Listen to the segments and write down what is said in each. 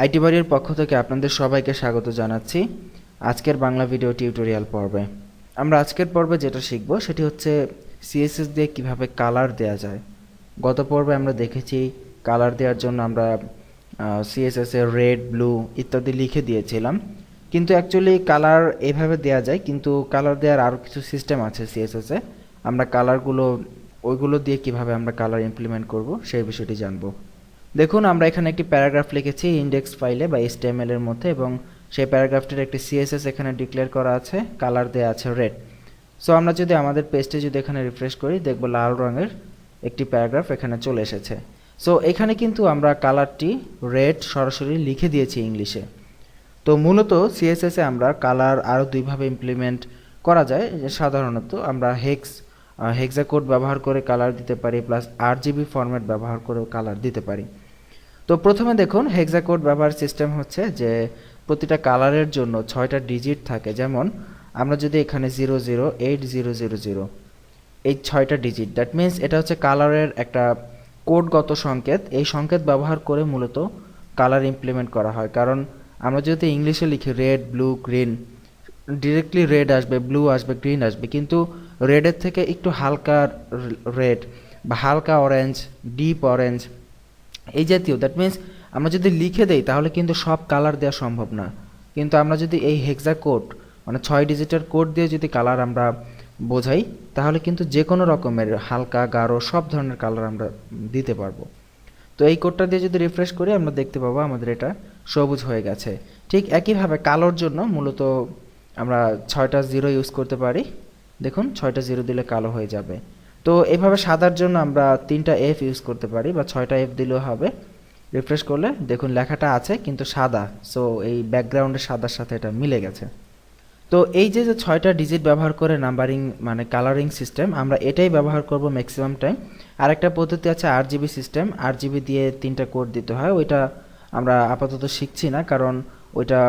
IT বাড়ির পক্ষ থেকে আপনাদের সবাইকে স্বাগত জানাচ্ছি আজকের বাংলা ভিডিও টিউটোরিয়াল পর্বে। আমরা আজকের পর্বে যেটা শিখব সেটি হচ্ছে সিএসএস দিয়ে কিভাবে কালার দেয়া যায়। গত পর্বে আমরা দেখেছি কালার দেওয়ার জন্য আমরা সিএসএস এর রেড, ব্লু ইত্যাদি লিখে দিয়েছিলাম, কিন্তু অ্যাকচুয়ালি কালার এভাবে দেয়া যায়, কিন্তু কালার দেওয়ার আরও কিছু সিস্টেম আছে সিএসএস এ। আমরা ওইগুলো দিয়ে কিভাবে আমরা কালার ইমপ্লিমেন্ট করব সেই বিষয়টি জানবো। দেখুন, আমরা এখানে একটি প্যারাগ্রাফ লিখেছি ইন্ডেক্স ফাইলে বা HTML এর মধ্যে, এবং সেই প্যারাগ্রাফটির একটি সিএসএস এখানে ডিক্লেয়ার করা আছে, কালার দেয়া আছে রেড। সো আমরা যদি আমাদের পেজটি যদি এখানে রিফ্রেশ করি, দেখব লাল রঙের একটি প্যারাগ্রাফ এখানে চলে এসেছে। সো এখানে কিন্তু আমরা কালারটি রেড সরাসরি লিখে দিয়েছি ইংলিশে। তো মূলত সিএসএস এ আমরা কালার আরও দুইভাবে ইমপ্লিমেন্ট করা যায়। সাধারণত আমরা হেক্সাকোড ব্যবহার করে কালার দিতে পারি, প্লাস RGB ফরম্যাট ব্যবহার করেও কালার দিতে পারি। তো প্রথমে দেখুন, হেক্সাকোড ব্যবহার সিস্টেম হচ্ছে যে প্রতিটা কালারের জন্য 6টা ডিজিট থাকে। যেমন আমরা যদি এখানে 008000 এই 6টা ডিজিট, দ্যাট মিন্স এটা হচ্ছে কালারের একটা কোডগত সংকেত। এই সংকেত ব্যবহার করে মূলত কালার ইমপ্লিমেন্ট করা হয়। কারণ আমরা যদি ইংলিশে লিখি red, blue, green, directly red আসবে, ব্লু আসবে, গ্রিন আসবে, কিন্তু রেডের থেকে একটু হালকা রেড বা হালকা অরেঞ্জ, ডিপ অরেঞ্জ এই জাতীয়, দ্যাট মিন্স আমরা যদি লিখে দেই তাহলে কিন্তু সব কালার দেওয়া সম্ভব না। কিন্তু আমরা যদি এই হেক্সা কোড মানে 6 ডিজিটের কোড দিয়ে যদি কালার আমরা বোঝাই, তাহলে কিন্তু যে কোনো রকমের হালকা, গাঢ় সব ধরনের কালার আমরা দিতে পারবো। তো এই কোডটা দিয়ে যদি রিফ্রেশ করি, আমরা দেখতে পাবো আমাদের এটা সবুজ হয়ে গেছে। ঠিক একইভাবে কালোর জন্য মূলত আমরা 6টা জিরো ইউজ করতে পারি। দেখুন, 6টা জিরো দিলে কালো হয়ে যাবে। তো এভাবে সাদার জন্য আমরা 3টা F ইউজ করতে পারি, বা 6টা F দিলেও হবে। রিফ্রেশ করলে দেখুন লেখাটা আছে কিন্তু সাদা, সো এই ব্যাকগ্রাউন্ডের সাদার সাথে এটা মিলে গেছে। তো এই যে 6টা ডিজিট ব্যবহার করে নাম্বারিং মানে কালারিং সিস্টেম, আমরা এটাই ব্যবহার করব ম্যাক্সিমাম টাইম। আরেকটা পদ্ধতি আছে RGB সিস্টেম, RGB দিয়ে 3টা কোড দিতে হয়। ওইটা আমরা আপাতত শিখছি না, কারণ ওইটা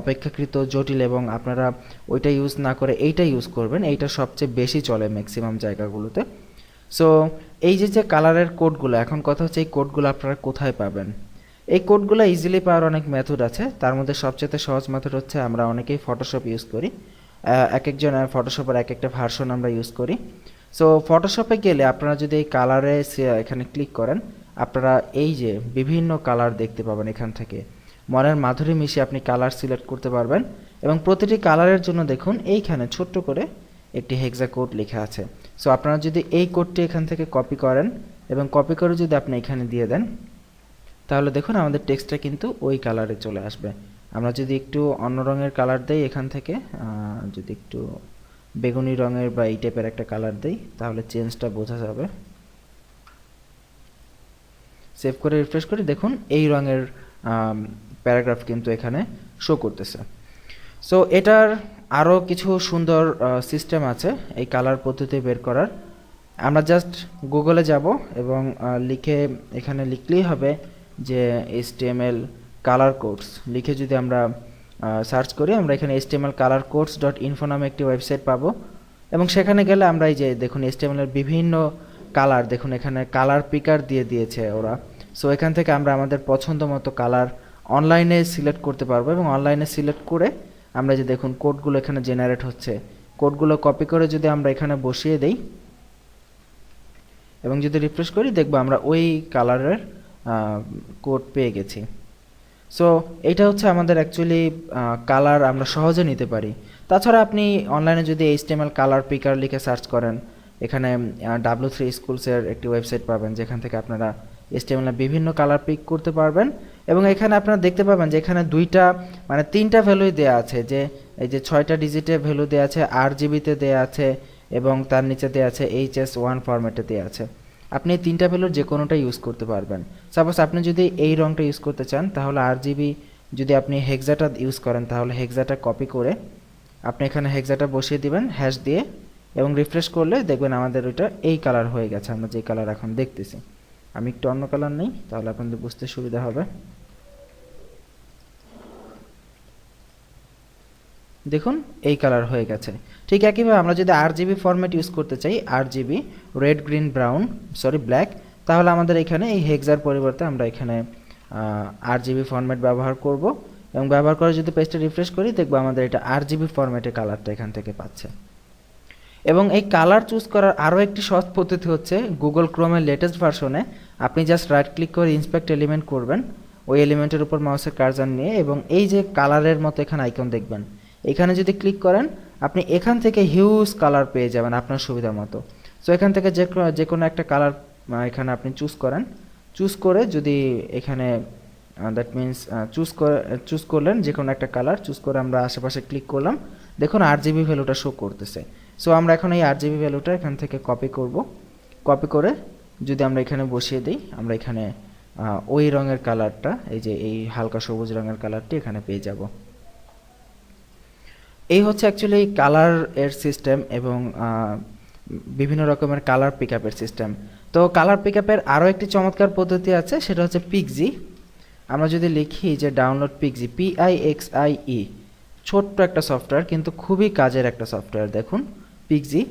অপেক্ষাকৃত জটিল, এবং আপনারা ওইটা ইউজ না করে এইটা ইউজ করবেন। এইটা সবচেয়ে বেশি চলে ম্যাক্সিমাম জায়গাগুলোতে। সো এই যে কালারের কোডগুলো, এখন কথা হচ্ছে এই কোডগুলো আপনারা কোথায় পাবেন। এই কোডগুলো ইজিলি পাওয়ার অনেক মেথড আছে। তার মধ্যে সবচেয়ে সহজ মেথড হচ্ছে আমরা অনেকেই ফটোশপ ইউজ করি। এক একজন ফটোশপের এক একটা ভার্সন আমরা ইউজ করি। সো ফটোশপে গেলে আপনারা যদি এই কালারে এখানে ক্লিক করেন, আপনারা এই যে বিভিন্ন কালার দেখতে পাবেন। এখান থেকে মনের মাধুরী মিশিয়ে আপনি কালার সিলেক্ট করতে পারবেন, এবং প্রতিটি কালারের জন্য দেখুন এইখানে ছোট্ট করে একটি হেক্সা কোড লেখা আছে। সো আপনারা যদি এই কোডটি এখান থেকে কপি করেন এবং কপি করে যদি আপনি এখানে দিয়ে দেন, তাহলে দেখুন আমাদের টেক্সটটা কিন্তু ওই কালারে চলে আসবে। আমরা যদি একটু অন্য রঙের কালার দেই, এখান থেকে যদি একটু বেগুনি রঙের বা এই টাইপের একটা কালার দেই, তাহলে চেঞ্জটা বোঝা যাবে। সেভ করে রিফ্রেশ করি, দেখুন এই রঙের প্যারাগ্রাফ কিন্তু এখানে শো করতেছে। সো এটার আরও কিছু সুন্দর সিস্টেম আছে এই কালার পদ্ধতি বের করার। আমরা জাস্ট গুগলে যাব এবং এখানে লিখলেই হবে যে HTML কালার কোডস লিখে যদি আমরা সার্চ করি, আমরা এখানে htmlcolorcodes.info নামে একটি ওয়েবসাইট পাবো, এবং সেখানে গেলে আমরা এই যে দেখুন HTML এর বিভিন্ন কালার, দেখুন এখানে কালার পিকার দিয়ে দিয়েছে ওরা। সো এখান থেকে আমরা আমাদের পছন্দ মতো কালার অনলাইনে সিলেক্ট করতে পারবো, এবং অনলাইনে সিলেক্ট করে আমরা যে দেখুন কোডগুলো এখানে জেনারেট হচ্ছে, কোডগুলো কপি করে যদি আমরা এখানে বসিয়ে দেই এবং যদি রিফ্রেশ করি, দেখবো আমরা ওই কালারের কোড পেয়ে গেছি। সো এইটা হচ্ছে আমাদের অ্যাকচুয়ালি কালার আমরা সহজে নিতে পারি। তাছাড়া আপনি অনলাইনে যদি HTML কালার পিকার লিখে সার্চ করেন, এখানে W3 স্কুলসের একটি ওয়েবসাইট পাবেন, যেখান থেকে আপনারা HTML বিভিন্ন কালার পিক করতে পারবেন। এবং এখানে আপনারা দেখতে পাবেন যে এখানে 3টা ভ্যালুই দেওয়া আছে, যে এই যে 6টা ডিজিটে ভ্যালু দেওয়া আছে, RGB-তে দেওয়া আছে, এবং তার নিচে দেওয়া আছে HS1 ফরম্যাটে দেওয়া আছে। আপনি এই 3টা ভ্যালুর যে কোনোটা ইউজ করতে পারবেন। সাপোজ আপনি যদি এই রঙটা ইউজ করতে চান, তাহলে RGB যদি আপনি হেক্সাটা ইউজ করেন, তাহলে হেক্সাটা কপি করে আপনি এখানে হেক্সাটা বসিয়ে দিবেন হ্যাশ দিয়ে, এবং রিফ্রেশ করলে দেখবেন আমাদের ওইটা এই কালার হয়ে গেছে, আমরা যে কালার এখন দেখতেছি। আমি একটু অন্য কালার নেই, তাহলে আপনাদের বুঝতে সুবিধা হবে। দেখুন এই কালার হয়ে গেছে। ঠিক একইভাবে আমরা যদি RGB ফরম্যাট ইউজ করতে চাই, RGB red green brown black, তাহলে আমাদের এখানে এই হেক্সার পরিবর্তে আমরা এখানে RGB ফরম্যাট ব্যবহার করব এবং ব্যবহার করে যদি পেজটা রিফ্রেশ করি দেখব আমাদের এটা RGB ফরম্যাটে কালারটা এখান থেকে পাচ্ছে। এবং এই কালার চুজ করার আরও একটি সহজ পদ্ধতি হচ্ছে গুগল ক্রোমের লেটেস্ট ভার্সনে আপনি জাস্ট রাইট ক্লিক করে ইন্সপেক্ট এলিমেন্ট করবেন, ওই এলিমেন্টের উপর মাউসের কার্সার নিয়ে, এবং এই যে কালারের মতো এখানে আইকন দেখবেন, এখানে যদি ক্লিক করেন আপনি এখান থেকে হিউজ কালার পেয়ে যাবেন আপনার সুবিধা মতো। সো এখান থেকে যে কোনো একটা কালার এখানে আপনি চুজ করে যদি এখানে দ্যাট মিনস চুজ করলেন যে কোনো একটা কালার চুজ করে আমরা আশেপাশে ক্লিক করলাম, দেখুন RGB ভ্যালুটা শো করতেছে। সো আমরা এখন এই RGB ভ্যালুটা এখান থেকে কপি করে যদি আমরা এখানে বসিয়ে দিই, আমরা এখানে ওই রঙের কালারটা, এই যে এই হালকা সবুজ রঙের কালারটি এখানে পেয়ে যাব। এই হচ্ছে অ্যাকচুয়ালি কালার এর সিস্টেম এবং বিভিন্ন রকমের কালার পিকআপের সিস্টেম। তো কালার পিকআপের আরও একটি চমৎকার পদ্ধতি আছে, সেটা হচ্ছে পিক্সি। আমরা যদি লিখি যে ডাউনলোড পিক্সি, PIXIE, ছোট্ট একটা সফটওয়্যার কিন্তু খুবই কাজের একটা সফটওয়্যার। দেখুন পিক্সি,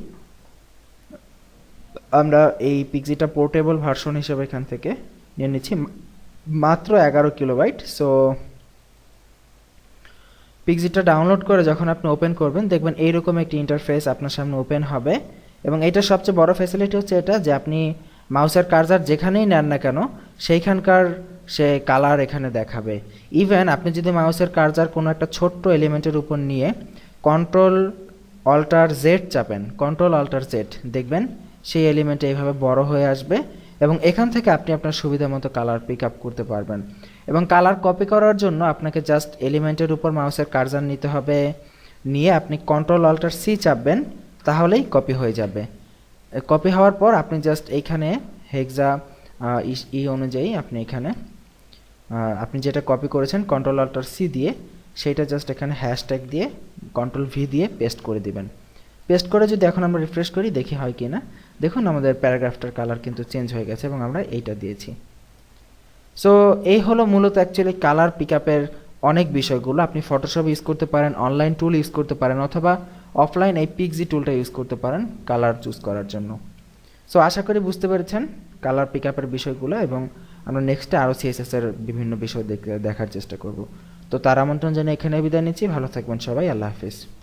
আমরা এই পিক্সিটা পোর্টেবল ভার্সন হিসেবে এখান থেকে নিয়ে নিচ্ছি, মাত্র 11 কিলোবাইট। সো পিক্সিটা ডাউনলোড করে যখন আপনি ওপেন করবেন দেখবেন এইরকম একটি ইন্টারফেস আপনার সামনে ওপেন হবে। এবং এটার সবচেয়ে বড় ফ্যাসিলিটি হচ্ছে এটা যে আপনি মাউসের কার্সার যেখানেই নেন না কেন সেইখানকার সে কালার এখানে দেখাবে। ইভেন আপনি যদি মাউসের কার্সার কোনো একটা ছোট্ট এলিমেন্টের উপর নিয়ে Ctrl-Alt-Z চাপেন, Ctrl-Alt-Z, দেখবেন সেই এলিমেন্ট এইভাবে বড় হয়ে আসবে এবং এখান থেকে আপনি আপনার সুবিধা মতো কালার পিক আপ করতে পারবেন। এবং কালার কপি করার জন্য আপনাকে জাস্ট এলিমেন্টের উপর মাউসের কার্সার নিতে হবে, নিয়ে আপনি Ctrl-Alt-C চাপবেন, তাহলেই কপি হয়ে যাবে। কপি হওয়ার পর আপনি জাস্ট এইখানে হেক্সা অনুযায়ী আপনি এখানে আপনি যেটা কপি করেছেন Ctrl-Alt-C দিয়ে সেইটা জাস্ট এখানে হ্যাশট্যাগ দিয়ে Ctrl-V দিয়ে পেস্ট করে দিবেন। পেস্ট করে যদি এখন আমরা রিফ্রেশ করি দেখি হয় কি না, দেখুন আমাদের প্যারাগ্রাফটার কালার কিন্তু চেঞ্জ হয়ে গেছে এবং আমরা এইটা দিয়েছি। সো এই হলো মূলত অ্যাকচুয়ালি কালার পিকআপের অনেক বিষয়গুলো। আপনি ফটোশপ ইউজ করতে পারেন, অনলাইন টুল ইউজ করতে পারেন, অথবা অফলাইন এই পিক্সি টুলটা ইউজ করতে পারেন কালার চুজ করার জন্য। সো আশা করি বুঝতে পেরেছেন কালার পিকআপের বিষয়গুলো, এবং আমরা নেক্সটে আরও CSS এর বিভিন্ন বিষয় দেখার চেষ্টা করব। তো তার আমন্ত্রণ জানিয়ে এখানে বিদায় নিচ্ছি। ভালো থাকবেন সবাই, আল্লাহ হাফিজ।